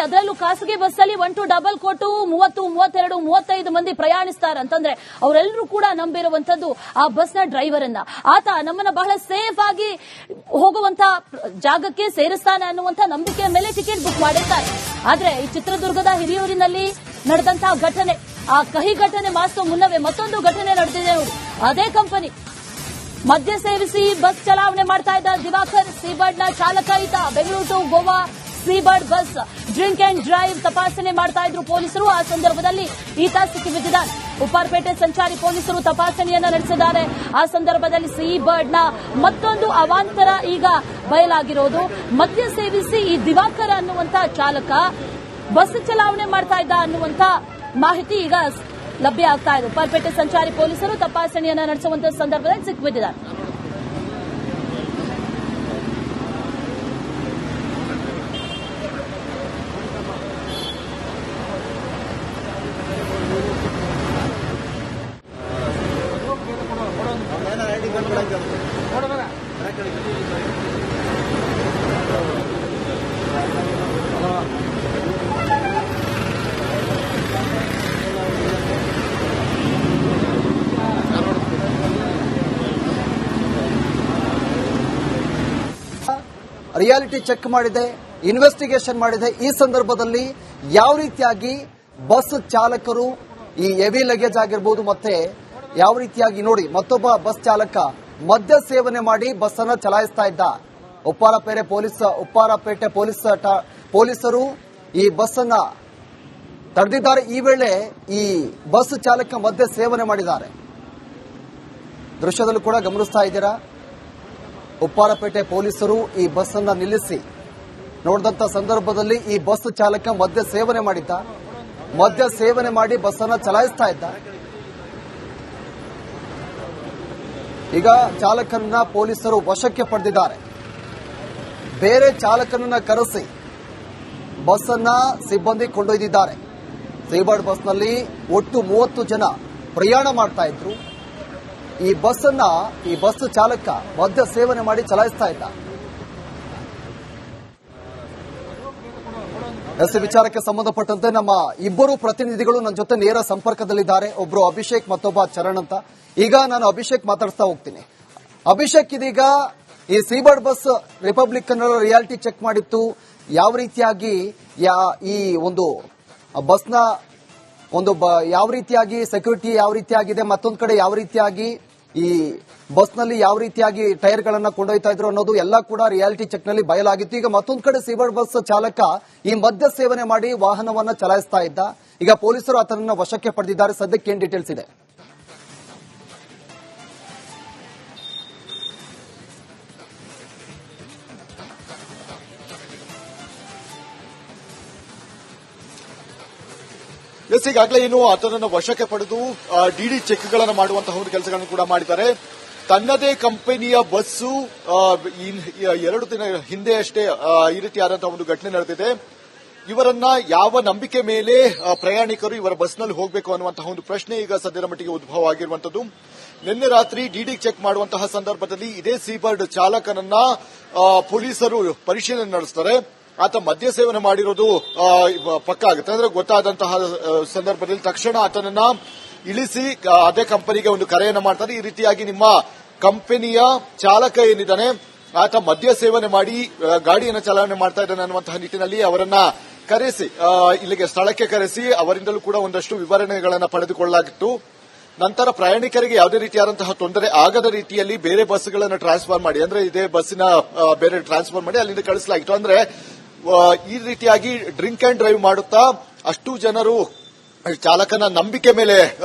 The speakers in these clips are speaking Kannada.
ಅದರಲ್ಲೂ ಖಾಸಗಿ ಬಸ್ಸಲ್ಲಿ 1 to ಡಬಲ್ ಕೋಟು 30, 32, 35 ಮಂದಿ ಪ್ರಯಾಣಿಸ್ತಾರೆ ಅಂತಂದ್ರೆ ಅವರೆಲ್ಲರೂ ಕೂಡ ನಂಬಿರುವಂತದ್ದು ಆ ಬಸ್ನ ಡ್ರೈವರ್ ಅನ್ನ. ಆತ ನಮ್ಮನ್ನ ಬಹಳ ಸೇಫ್ ಆಗಿ ಹೋಗುವಂತ ಜಾಗಕ್ಕೆ ಸೇರಿಸ್ತಾನೆ ಅನ್ನುವಂತ ನಂಬಿಕೆಯ ಮೇಲೆ ಟಿಕೆಟ್ ಬುಕ್ ಮಾಡಿರ್ತಾರೆ. ಆದ್ರೆ ಈ ಚಿತ್ರದುರ್ಗದ ಹಿರಿಯೂರಿನಲ್ಲಿ ನಡೆದಂತಹ ಘಟನೆ, ಆ ಕಹಿ ಘಟನೆ ಮಾಸೋ ಮುನ್ನವೇ ಮತ್ತೊಂದು ಘಟನೆ ನಡೆದಿದೆ ನೋಡಿ. ಅದೇ ಕಂಪನಿ ಮದ್ಯ ಸೇವಿಸಿ ಬಸ್ ಚಲಾವಣೆ ಮಾಡ್ತಾ ಇದ್ದ ದಿವಾಕರ್ ಸೀಬರ್ಡ್ ನ ಚಾಲಕ ಈತ. Bengaluru to Goa Seabird bus drink and drive ತಪಾಸಣೆ ಮಾಡ್ತಾ ಇದ್ರು ಪೊಲೀಸರು. ಆ ಸಂದರ್ಭದಲ್ಲಿ ಈತ ಸಿಕ್ಕಿಬಿದ್ದಿದ್ದಾನೆ. ಉಪ್ಪಾರಪೇಟೆ ಸಂಚಾರಿ ಪೊಲೀಸರು ತಪಾಸಣೆಯನ್ನ ನಡೆಸಿದ್ದಾರೆ. ಆ ಸಂದರ್ಭದಲ್ಲಿ ಸೀಬರ್ಡ್ ನ ಮತ್ತೊಂದು ಅವಾಂತರ ಈಗ ಬಯಲಾಗಿರೋದು. ಮದ್ಯ ಸೇವಿಸಿ ಈ ದಿವಾಕರ್ ಅನ್ನುವಂತ ಚಾಲಕ ಬಸ್ ಚಲಾವಣೆ ಮಾಡ್ತಾ ಇದ್ದ ಅನ್ನುವಂತ ಮಾಹಿತಿ ಈಗ ಲಭ್ಯ ಆಗ್ತಾ ಇದೆ. ಉಪ್ಪಾರಪೇಟೆ ಸಂಚಾರಿ ಪೊಲೀಸರು ತಪಾಸಣೆಯನ್ನ ನಡೆಸುವಂತಹ ಸಂದರ್ಭದಲ್ಲಿ ಸಿಕ್ಕಿಬಿದ್ದಿದ್ದಾರೆ. ರಿಯಾಲಿಟಿ ಚೆಕ್ ಮಾಡಿದೆ, ಇನ್ವೆಸ್ಟಿಗೇಷನ್ ಮಾಡಿದೆ. ಈ ಸಂದರ್ಭದಲ್ಲಿ ಯಾವ ರೀತಿಯಾಗಿ ಬಸ್ ಚಾಲಕರು ಈ ಹೆವಿ ಲಗೇಜ್ ಆಗಿರಬಹುದು ಮತ್ತೆ ಯಾವ ರೀತಿಯಾಗಿ ನೋಡಿ ಮತ್ತೊಬ್ಬ ಬಸ್ ಚಾಲಕ ಮದ್ಯ ಸೇವನೆ ಮಾಡಿ ಬಸ್ ಅನ್ನು ಚಲಾಯಿಸ್ತಾ ಇದ್ದ. ಉಪ್ಪಾರಪೇಟೆ ಪೊಲೀಸರು ಈ ಬಸ್ ಅನ್ನ ತಡೆದಿದ್ದಾರೆ. ಈ ವೇಳೆ ಈ ಬಸ್ ಚಾಲಕ ಮದ್ಯ ಸೇವನೆ ಮಾಡಿದ್ದಾರೆ. ದೃಶ್ಯದಲ್ಲೂ ಕೂಡ ಗಮನಿಸ್ತಾ ಇದ್ದೀರಾ. ಉಪ್ಪಾರಪೇಟೆ ಪೊಲೀಸರು ಈ ಬಸ್ ಅನ್ನ ನಿಲ್ಲಿಸಿ ನೋಡಿದಂತ ಸಂದರ್ಭದಲ್ಲಿ ಈ ಬಸ್ ಚಾಲಕ ಮದ್ಯ ಸೇವನೆ ಮಾಡಿದ್ದ. ಮದ್ಯ ಸೇವನೆ ಮಾಡಿ ಬಸ್ ಅನ್ನ ಚಲಾಯಿಸ್ತಾ ಇದ್ದ. ಈಗ ಚಾಲಕನನ್ನ ಪೊಲೀಸರು ವಶಕ್ಕೆ ಪಡೆದಿದ್ದಾರೆ. ಬೇರೆ ಚಾಲಕನನ್ನ ಕರೆಸಿ ಬಸ್ ಅನ್ನ ಸಿಬ್ಬಂದಿ ಕೊಂಡೊಯ್ದಿದ್ದಾರೆ. ಸೀಬರ್ಡ್ ಬಸ್ನಲ್ಲಿ ಒಟ್ಟು 30 ಜನ ಪ್ರಯಾಣ ಮಾಡ್ತಾ ಇದ್ರು. ಈ ಬಸ್ ಚಾಲಕ ಮದ್ಯ ಸೇವನೆ ಮಾಡಿ ಚಲಾಯಿಸ್ತಾ ಇದ್ದ. ವಿಚಾರಕ್ಕೆ ಸಂಬಂಧಪಟ್ಟಂತೆ ನಮ್ಮ ಇಬ್ಬರು ಪ್ರತಿನಿಧಿಗಳು ನನ್ನ ಜೊತೆ ನೇರ ಸಂಪರ್ಕದಲ್ಲಿದ್ದಾರೆ. ಒಬ್ರು ಅಭಿಷೇಕ್, ಮತ್ತೊಬ್ಬ ಚರಣ್ ಅಂತ. ಈಗ ನಾನು ಅಭಿಷೇಕ್ ಮಾತಾಡ್ತಾ ಹೋಗ್ತೀನಿ. ಅಭಿಷೇಕ್, ಇದೀಗ ಈ Seabird bus Republic Kannada reality check ಮಾಡಿತ್ತು. ಯಾವ ರೀತಿಯಾಗಿ ಈ ಒಂದು ಬಸ್ನ ಯಾವ ರೀತಿಯಾಗಿ ಸೆಕ್ಯೂರಿಟಿ ಯಾವ ರೀತಿಯಾಗಿದೆ, ಮತ್ತೊಂದು ಕಡೆ ಯಾವ ರೀತಿಯಾಗಿ ಈ ಬಸ್ನಲ್ಲಿ ಯಾವ ರೀತಿಯಾಗಿ ಟೈರ್ಗಳನ್ನ ಕೊಂಡೊಯ್ತಾ ಇದ್ರು ಅನ್ನೋದು ಎಲ್ಲ ಕೂಡ ರಿಯಾಲಿಟಿ ಚೆಕ್ ನಲ್ಲಿ ಬಯಲಾಗಿತ್ತು. ಈಗ ಮತ್ತೊಂದು ಕಡೆ ಸೀಬರ್ಡ್ ಬಸ್ ಚಾಲಕ ಈ ಮದ್ಯ ಸೇವನೆ ಮಾಡಿ ವಾಹನವನ್ನ ಚಲಾಯಿಸ್ತಾ ಇದ್ದ. ಈಗ ಪೊಲೀಸರು ಆತನನ್ನ ವಶಕ್ಕೆ ಪಡೆದಿದ್ದಾರೆ. ಸದ್ಯಕ್ಕೆ ಏನ್ ಡೀಟೇಲ್ಸ್ ಇದೆ? ಈಗಾಗಲೇ ಏನು ಆತನನ್ನು ವಶಕ್ಕೆ ಪಡೆದು ಡಿಡಿ ಚೆಕ್ಗಳನ್ನು ಮಾಡುವಂತಹ ಒಂದು ಕೆಲಸಗಳನ್ನು ಕೂಡ ಮಾಡಿದ್ದಾರೆ. ತನ್ನದೇ ಕಂಪನಿಯ ಬಸ್ಸು 2 ದಿನ ಹಿಂದೆ ಅಷ್ಟೇ ಈ ರೀತಿಯಾದಂತಹ ಒಂದು ಘಟನೆ ನಡೆದಿದೆ. ಇವರನ್ನ ಯಾವ ನಂಬಿಕೆ ಮೇಲೆ ಪ್ರಯಾಣಿಕರು ಇವರ ಬಸ್ನಲ್ಲಿ ಹೋಗಬೇಕು ಅನ್ನುವಂತಹ ಒಂದು ಪ್ರಶ್ನೆ ಈಗ ಸದ್ಯದ ಮಟ್ಟಿಗೆ ಉದ್ಭವ ಆಗಿರುವಂತದ್ದು. ನಿನ್ನೆ ರಾತ್ರಿ ಡಿಡಿ ಚೆಕ್ ಮಾಡುವಂತಹ ಸಂದರ್ಭದಲ್ಲಿ ಇದೇ ಸೀಬರ್ಡ್ ಚಾಲಕನನ್ನ ಪೊಲೀಸರು ಪರಿಶೀಲನೆ ನಡೆಸ್ತಾರೆ. ಆತ ಮದ್ಯ ಸೇವನೆ ಮಾಡಿರೋದು ಪಕ್ಕ ಆಗುತ್ತೆ ಅಂದ್ರೆ ಗೊತ್ತಾದಂತಹ ಸಂದರ್ಭದಲ್ಲಿ ತಕ್ಷಣ ಆತನನ್ನ ಇಳಿಸಿ ಅದೇ ಕಂಪನಿಗೆ ಒಂದು ಕರೆಯನ್ನ ಮಾಡ್ತಾರೆ. ಈ ರೀತಿಯಾಗಿ ನಿಮ್ಮ ಕಂಪನಿಯ ಚಾಲಕ ಏನಿದ್ದಾನೆ ಆತ ಮದ್ಯ ಸೇವನೆ ಮಾಡಿ ಗಾಡಿಯನ್ನು ಚಾಲನೆ ಮಾಡ್ತಾ ಇದ್ದಾನೆ ಅನ್ನುವಂತಹ ನಿಟ್ಟಿನಲ್ಲಿ ಅವರನ್ನ ಕರೆಸಿ ಇಲ್ಲಿಗೆ ಸ್ಥಳಕ್ಕೆ ಕರೆಸಿ ಅವರಿಂದಲೂ ಕೂಡ ಒಂದಷ್ಟು ವಿವರಣೆಗಳನ್ನು ಪಡೆದುಕೊಳ್ಳಲಾಗಿತ್ತು. ನಂತರ ಪ್ರಯಾಣಿಕರಿಗೆ ಯಾವುದೇ ರೀತಿಯಾದಂತಹ ತೊಂದರೆ ಆಗದ ರೀತಿಯಲ್ಲಿ ಬೇರೆ ಬಸ್ಗಳನ್ನು ಟ್ರಾನ್ಸ್ಫರ್ ಮಾಡಿ ಅಂದ್ರೆ ಇದೇ ಬಸ್ಸಿನ ಬೇರೆ ಟ್ರಾನ್ಸ್ಫರ್ ಮಾಡಿ ಅಲ್ಲಿಂದ ಕಳಿಸಲಾಗಿತ್ತು. ಅಂದ್ರೆ ಈ ರೀತಿಯಾಗಿ ಡ್ರಿಂಕ್ ಅಂಡ್ ಡ್ರೈವ್ ಮಾಡುತ್ತಾ ಅಷ್ಟು ಜನರು ಚಾಲಕನ ನಂಬಿಕೆ ಮೇಲೆ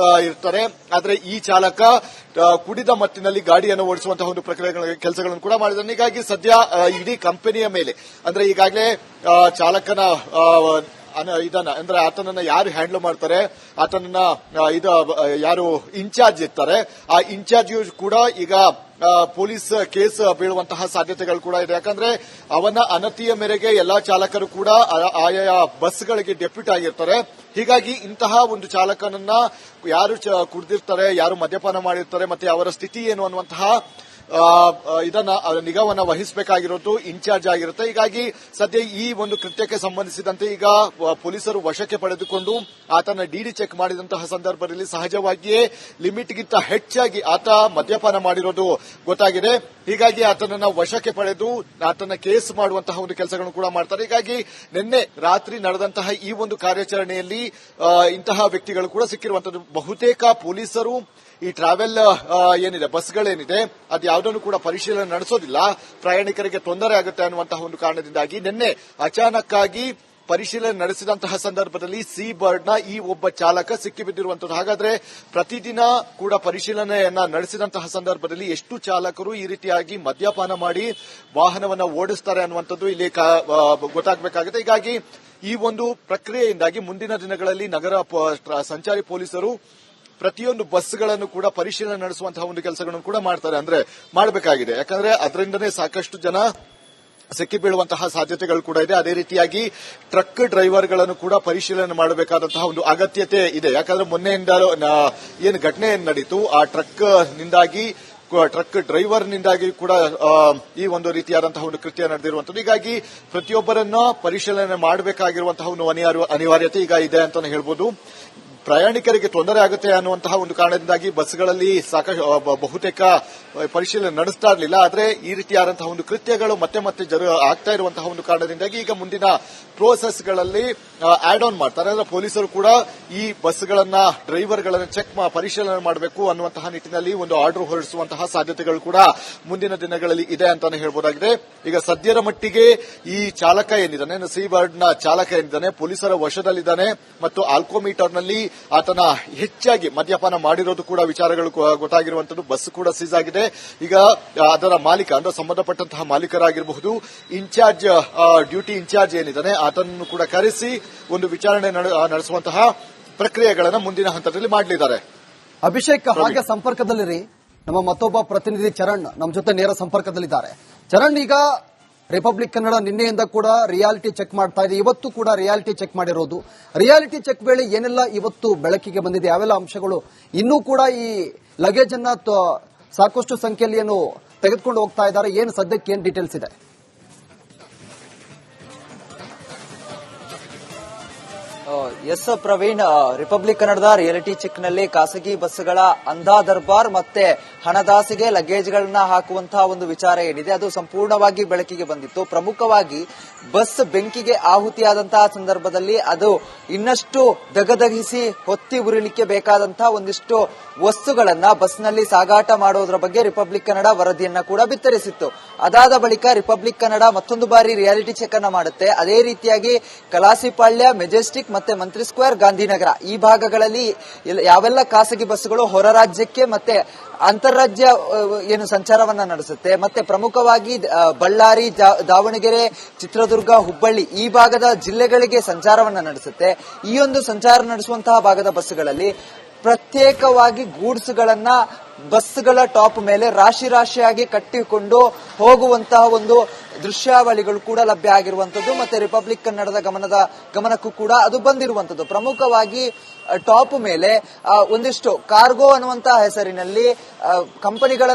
ಇರ್ತಾರೆ. ಆದ್ರೆ ಈ ಚಾಲಕ ಕುಡಿದ ಮತ್ತಿನಲ್ಲಿ ಗಾಡಿಯನ್ನು ಓಡಿಸುವಂತಹ ಒಂದು ಕೆಲಸಗಳನ್ನು ಕೂಡ ಮಾಡಿದ್ದಾನೆ. ಹೀಗಾಗಿ ಸದ್ಯ ಇಡೀ ಕಂಪನಿಯ ಮೇಲೆ ಅಂದ್ರೆ ಈಗಾಗಲೇ ಚಾಲಕನ ಇದನ್ನ ಅಂದ್ರೆ ಆತನನ್ನ ಯಾರು ಹ್ಯಾಂಡಲ್ ಮಾಡ್ತಾರೆ, ಆತನನ್ನ ಯಾರು ಇನ್ಚಾರ್ಜ್ ಇರ್ತಾರೆ, ಆ ಇನ್ಚಾರ್ಜ್ ಕೂಡ ಈಗ ಪೊಲೀಸ್ ಕೇಸ್ ಬೀಳುವಂತಹ ಸಾಧ್ಯತೆಗಳು ಕೂಡ ಇದೆ. ಯಾಕಂದ್ರೆ ಅವನ ಅನತಿಯ ಮೇರೆಗೆ ಎಲ್ಲಾ ಚಾಲಕರು ಕೂಡ ಆಯಾ ಬಸ್ಗಳಿಗೆ ಡೆಪ್ಯೂಟ್ ಆಗಿರ್ತಾರೆ. ಹೀಗಾಗಿ ಇಂತಹ ಒಂದು ಚಾಲಕನನ್ನ ಯಾರು ಕುಡಿದಿರ್ತಾರೆ, ಯಾರು ಮದ್ಯಪಾನ ಮಾಡಿರ್ತಾರೆ, ಮತ್ತೆ ಅವರ ಸ್ಥಿತಿ ಏನು ಅನ್ನುವಂತಹ ಇದನ್ನ ನಿಗಾವನ್ನ ವಹಿಸಬೇಕಾಗಿರೋದು ಇನ್ಚಾರ್ಜ್ ಆಗಿರುತ್ತೆ. ಹೀಗಾಗಿ ಸದ್ಯ ಈ ಒಂದು ಕೃತ್ಯಕ್ಕೆ ಸಂಬಂಧಿಸಿದಂತೆ ಈಗ ಪೊಲೀಸರು ವಶಕ್ಕೆ ಪಡೆದುಕೊಂಡು ಆತನ ಡಿಡಿ ಚೆಕ್ ಮಾಡಿದಂತಹ ಸಂದರ್ಭದಲ್ಲಿ ಸಹಜವಾಗಿಯೇ ಲಿಮಿಟ್ಗಿಂತ ಹೆಚ್ಚಾಗಿ ಆತ ಮದ್ಯಪಾನ ಮಾಡಿರೋದು ಗೊತ್ತಾಗಿದೆ. ಹೀಗಾಗಿ ಆತನನ್ನ ವಶಕ್ಕೆ ಪಡೆದು ಆತನ ಕೇಸ್ ಮಾಡುವಂತಹ ಒಂದು ಕೆಲಸಗಳನ್ನು ಕೂಡ ಮಾಡ್ತಾರೆ. ಹೀಗಾಗಿ ನಿನ್ನೆ ರಾತ್ರಿ ನಡೆದಂತಹ ಈ ಒಂದು ಕಾರ್ಯಾಚರಣೆಯಲ್ಲಿ ಇಂತಹ ವ್ಯಕ್ತಿಗಳು ಕೂಡ ಸಿಕ್ಕಿರುವಂತದ್ದು. ಬಹುತೇಕ ಪೊಲೀಸರು ಈ ಟ್ರಾವೆಲ್ ಏನಿದೆ ಬಸ್ಗಳೇನಿದೆ ಅದು ಯಾವುದನ್ನು ಕೂಡ ಪರಿಶೀಲನೆ ನಡೆಸೋದಿಲ್ಲ, ಪ್ರಯಾಣಿಕರಿಗೆ ತೊಂದರೆ ಆಗುತ್ತೆ ಅನ್ನುವಂತಹ ಒಂದು ಕಾರಣದಿಂದಾಗಿ ನಿನ್ನೆ ಅಚಾನಕ್ ಆಗಿ ಪರಿಶೀಲನೆ ನಡೆಸಿದಂತಹ ಸಂದರ್ಭದಲ್ಲಿ ಸೀ ಬರ್ಡ್ ನ ಈ ಒಬ್ಬ ಚಾಲಕ ಸಿಕ್ಕಿಬಿದ್ದಿರುವಂತದ್ದು. ಹಾಗಾದ್ರೆ ಪ್ರತಿದಿನ ಕೂಡ ಪರಿಶೀಲನೆಯನ್ನ ನಡೆಸಿದಂತಹ ಸಂದರ್ಭದಲ್ಲಿ ಎಷ್ಟು ಚಾಲಕರು ಈ ರೀತಿಯಾಗಿ ಮದ್ಯಪಾನ ಮಾಡಿ ವಾಹನವನ್ನ ಓಡಿಸ್ತಾರೆ ಅನ್ನುವಂಥದ್ದು ಇಲ್ಲಿ ಗೊತ್ತಾಗಬೇಕಾಗುತ್ತೆ. ಹೀಗಾಗಿ ಈ ಒಂದು ಪ್ರಕ್ರಿಯೆಯಿಂದಾಗಿ ಮುಂದಿನ ದಿನಗಳಲ್ಲಿ ನಗರ ಸಂಚಾರಿ ಪೊಲೀಸರು ಪ್ರತಿಯೊಂದು ಬಸ್ಗಳನ್ನು ಕೂಡ ಪರಿಶೀಲನೆ ನಡೆಸುವಂತಹ ಒಂದು ಕೆಲಸಗಳನ್ನು ಕೂಡ ಮಾಡ್ತಾರೆ, ಅಂದ್ರೆ ಮಾಡಬೇಕಾಗಿದೆ. ಯಾಕಂದ್ರೆ ಅದರಿಂದನೇ ಸಾಕಷ್ಟು ಜನ ಸಿಕ್ಕಿ ಬೀಳುವಂತಹ ಸಾಧ್ಯತೆಗಳು ಕೂಡ ಇದೆ. ಅದೇ ರೀತಿಯಾಗಿ ಟ್ರಕ್ ಡ್ರೈವರ್ಗಳನ್ನು ಕೂಡ ಪರಿಶೀಲನೆ ಮಾಡಬೇಕಾದಂತಹ ಒಂದು ಅಗತ್ಯತೆ ಇದೆ. ಯಾಕಂದ್ರೆ ಮೊನ್ನೆಯಿಂದ ಏನು ಘಟನೆ ನಡೀತು ಆ ಟ್ರಕ್ ಡ್ರೈವರ್ನಿಂದಾಗಿ ಕೂಡ ಈ ಒಂದು ರೀತಿಯಾದಂತಹ ಒಂದು ಕೃತ್ಯ ನಡೆದಿರುವಂತದ್ದು. ಹೀಗಾಗಿ ಪ್ರತಿಯೊಬ್ಬರನ್ನ ಪರಿಶೀಲನೆ ಮಾಡಬೇಕಾಗಿರುವಂತಹ ಒಂದು ಅನಿವಾರ್ಯತೆ ಈಗ ಇದೆ ಅಂತಾನೆ ಹೇಳ್ಬೋದು. ಪ್ರಯಾಣಿಕರಿಗೆ ತೊಂದರೆ ಆಗುತ್ತೆ ಅನ್ನುವಂತಹ ಒಂದು ಕಾರಣದಿಂದಾಗಿ ಬಸ್ಗಳಲ್ಲಿ ಸಾಕಷ್ಟು ಬಹುತೇಕ ಪರಿಶೀಲನೆ ನಡೆಸ್ತಾ ಇರಲಿಲ್ಲ. ಆದರೆ ಈ ರೀತಿಯಾದಂತಹ ಒಂದು ಕೃತ್ಯಗಳು ಮತ್ತೆ ಮತ್ತೆ ಆಗ್ತಾ ಇರುವಂತಹ ಒಂದು ಕಾರಣದಿಂದಾಗಿ ಈಗ ಮುಂದಿನ ಪ್ರೋಸೆಸ್ಗಳಲ್ಲಿ ಆಡ್ ಆನ್ ಮಾಡ್ತಾರೆ. ಅಂದ್ರೆ ಪೊಲೀಸರು ಕೂಡ ಈ ಬಸ್ಗಳನ್ನ ಡ್ರೈವರ್ಗಳನ್ನ ಪರಿಶೀಲನೆ ಮಾಡಬೇಕು ಅನ್ನುವಂತಹ ನಿಟ್ಟಿನಲ್ಲಿ ಒಂದು ಆರ್ಡರ್ ಹೊರಡಿಸುವಂತಹ ಸಾಧ್ಯತೆಗಳು ಕೂಡ ಮುಂದಿನ ದಿನಗಳಲ್ಲಿ ಇದೆ ಅಂತಾನೆ ಹೇಳ್ಬೋದಾಗಿದೆ. ಈಗ ಸದ್ಯದ ಮಟ್ಟಿಗೆ ಈ ಚಾಲಕ ಏನಿದ್ದಾನೆ, ಸೀ ಬರ್ಡ್ ನ ಚಾಲಕ ಏನಿದ್ದಾನೆ ಪೊಲೀಸರ ವಶದಲ್ಲಿದ್ದಾನೆ ಮತ್ತು ಆಲ್ಕೋಮೀಟರ್ನಲ್ಲಿ ಆತನ ಹೆಚ್ಚಾಗಿ ಮದ್ಯಪಾನ ಮಾಡಿರೋದು ಕೂಡ ವಿಚಾರಗಳು ಗೊತ್ತಾಗಿರುವಂತದ್ದು. ಬಸ್ ಕೂಡ ಸೀಸ್ ಆಗಿದೆ. ಈಗ ಅದರ ಮಾಲೀಕ ಅಂದ್ರೆ ಸಂಬಂಧಪಟ್ಟಂತಹ ಮಾಲೀಕರಾಗಿರಬಹುದು, ಇನ್ಚಾರ್ಜ್ ಡ್ಯೂಟಿ ಇನ್ಚಾರ್ಜ್ ಏನಿದ್ದಾನೆ ಆತನನ್ನು ಕೂಡ ಕರೆಸಿ ಒಂದು ವಿಚಾರಣೆ ನಡೆಸುವಂತಹ ಪ್ರಕ್ರಿಯೆಗಳನ್ನು ಮುಂದಿನ ಹಂತದಲ್ಲಿ ಮಾಡಲಿದ್ದಾರೆ. ಅಭಿಷೇಕ್ ಹಾಗೆ ಸಂಪರ್ಕದಲ್ಲಿರಿ. ನಮ್ಮ ಮತ್ತೊಬ್ಬ ಪ್ರತಿನಿಧಿ ಚರಣ್ ನಮ್ಮ ಜೊತೆ ನೇರ ಸಂಪರ್ಕದಲ್ಲಿದ್ದಾರೆ. ಚರಣ್, ಈಗ ರಿಪಬ್ಲಿಕ್ ಕನ್ನಡ ನಿನ್ನೆಯಿಂದ ಕೂಡ ರಿಯಾಲಿಟಿ ಚೆಕ್ ಮಾಡ್ತಾ ಇದೆ, ಇವತ್ತು ಕೂಡ ರಿಯಾಲಿಟಿ ಚೆಕ್ ಮಾಡಿರೋದು. ರಿಯಾಲಿಟಿ ಚೆಕ್ ವೇಳೆ ಏನೆಲ್ಲ ಇವತ್ತು ಬೆಳಕಿಗೆ ಬಂದಿದೆ, ಯಾವೆಲ್ಲ ಅಂಶಗಳು ಇನ್ನೂ ಕೂಡ ಈ ಲಗೇಜ್ ಅನ್ನ ಸಾಕಷ್ಟು ಸಂಖ್ಯೆಯಲ್ಲಿ ಏನು ತೆಗೆದುಕೊಂಡು ಹೋಗ್ತಾ ಇದ್ದಾರೆ, ಏನು ಸದ್ಯಕ್ಕೆ ಏನು ಡೀಟೇಲ್ಸ್ ಇದೆ? ಎಸ್ ಪ್ರವೀಣ್, ರಿಪಬ್ಲಿಕ್ ಕನ್ನಡದ ರಿಯಾಲಿಟಿ ಚೆಕ್ ನಲ್ಲಿ ಖಾಸಗಿ ಬಸ್ಗಳ ಅಂಧಾ ದರ್ಬಾರ್ ಮತ್ತೆ ಹಣದಾಸೆಗೆ ಲಗೇಜ್ಗಳನ್ನ ಹಾಕುವಂತಹ ಒಂದು ವಿಚಾರ ಏನಿದೆ ಅದು ಸಂಪೂರ್ಣವಾಗಿ ಬೆಳಕಿಗೆ ಬಂದಿತ್ತು. ಪ್ರಮುಖವಾಗಿ ಬಸ್ ಬೆಂಕಿಗೆ ಆಹುತಿಯಾದಂತಹ ಸಂದರ್ಭದಲ್ಲಿ ಅದು ಇನ್ನಷ್ಟು ದಗದಗಿಸಿ ಹೊತ್ತಿ ಉರಿಲಿಕ್ಕೆ ಬೇಕಾದಂತಹ ಒಂದಿಷ್ಟು ವಸ್ತುಗಳನ್ನ ಬಸ್ನಲ್ಲಿ ಸಾಗಾಟ ಮಾಡೋದ್ರ ಬಗ್ಗೆ ರಿಪಬ್ಲಿಕ್ ಕನ್ನಡ ವರದಿಯನ್ನ ಕೂಡ ಬಿತ್ತರಿಸಿತ್ತು. ಅದಾದ ಬಳಿಕ ರಿಪಬ್ಲಿಕ್ ಕನ್ನಡ ಮತ್ತೊಂದು ಬಾರಿ ರಿಯಾಲಿಟಿ ಚೆಕ್ ಅನ್ನ ಮಾಡುತ್ತೆ. ಅದೇ ರೀತಿಯಾಗಿ ಕಲಾಸಿಪಾಳ್ಯ, ಮೆಜೆಸ್ಟಿಕ್ ಮತ್ತೆ ಮಂತ್ರಿ ಸ್ಕ್ವೇರ್, ಗಾಂಧಿನಗರ ಈ ಭಾಗಗಳಲ್ಲಿ ಯಾವೆಲ್ಲ ಖಾಸಗಿ ಬಸ್ಗಳು ಹೊರ ರಾಜ್ಯಕ್ಕೆ ಮತ್ತೆ ಅಂತಾರಾಜ್ಯ ಏನು ಸಂಚಾರವನ್ನ ನಡೆಸುತ್ತೆ, ಮತ್ತೆ ಪ್ರಮುಖವಾಗಿ ಬಳ್ಳಾರಿ, ದಾವಣಗೆರೆ, ಚಿತ್ರದುರ್ಗ, ಹುಬ್ಬಳ್ಳಿ ಈ ಭಾಗದ ಜಿಲ್ಲೆಗಳಿಗೆ ಸಂಚಾರವನ್ನ ನಡೆಸುತ್ತೆ. ಈ ಒಂದು ಸಂಚಾರ ನಡೆಸುವಂತಹ ಭಾಗದ ಬಸ್ಗಳಲ್ಲಿ ಪ್ರತ್ಯೇಕವಾಗಿ ಗೂಡ್ಸ್ಗಳನ್ನ ಬಸ್ಗಳ ಟಾಪ್ ಮೇಲೆ ರಾಶಿ ರಾಶಿಯಾಗಿ ಕಟ್ಟಿಕೊಂಡು ಹೋಗುವಂತಹ ಒಂದು ದೃಶ್ಯಾವಳಿಗಳು ಕೂಡ ಲಭ್ಯ ಆಗಿರುವಂತದ್ದು. ಮತ್ತೆ ರಿಪಬ್ಲಿಕ್ ಕನ್ನಡದ ಗಮನಕ್ಕೂ ಕೂಡ ಅದು ಬಂದಿರುವಂತದ್ದು. ಪ್ರಮುಖವಾಗಿ ಟಾಪ್ ಮೇಲೆ ಒಂದಿಷ್ಟು ಕಾರ್ಗೋ ಅನ್ನುವಂತಹ ಹೆಸರಿನಲ್ಲಿ ಕಂಪನಿಗಳನ್ನು